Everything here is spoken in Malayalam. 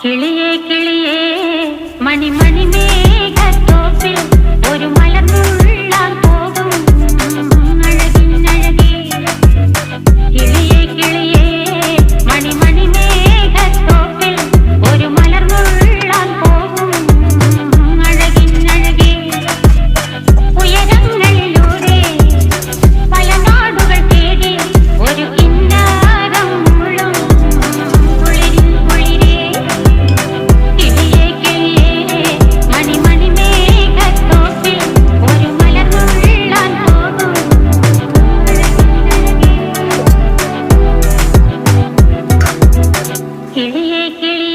കിളിയേ കിളിയേ മണിമണി മേഘത്തോപ്പിൽ ഒരു മലർന്നുള്ളാൻ പോകും അഴകിനഴകേ. കിളിയേ കിളിയേ മണിമണി മേഘത്തോപ്പിൽ ഒരു മലർന്നുള്ളാൻ പോകും അഴകിനഴകേ. ഉയരങ്ങളിലൂടെ പല നാടുകൾ തേടി ഒരു കിന്നാരം മുള്ളും കുളിരിൽ കുളിരേ. കിളിയേ കിളിയേ മണിമണി മേഘത്തോപ്പിൽ ഒരു മലർന്നുള്ളാൻ പോകും അഴകിനഴകേ. കിളിയേ കിളിയേ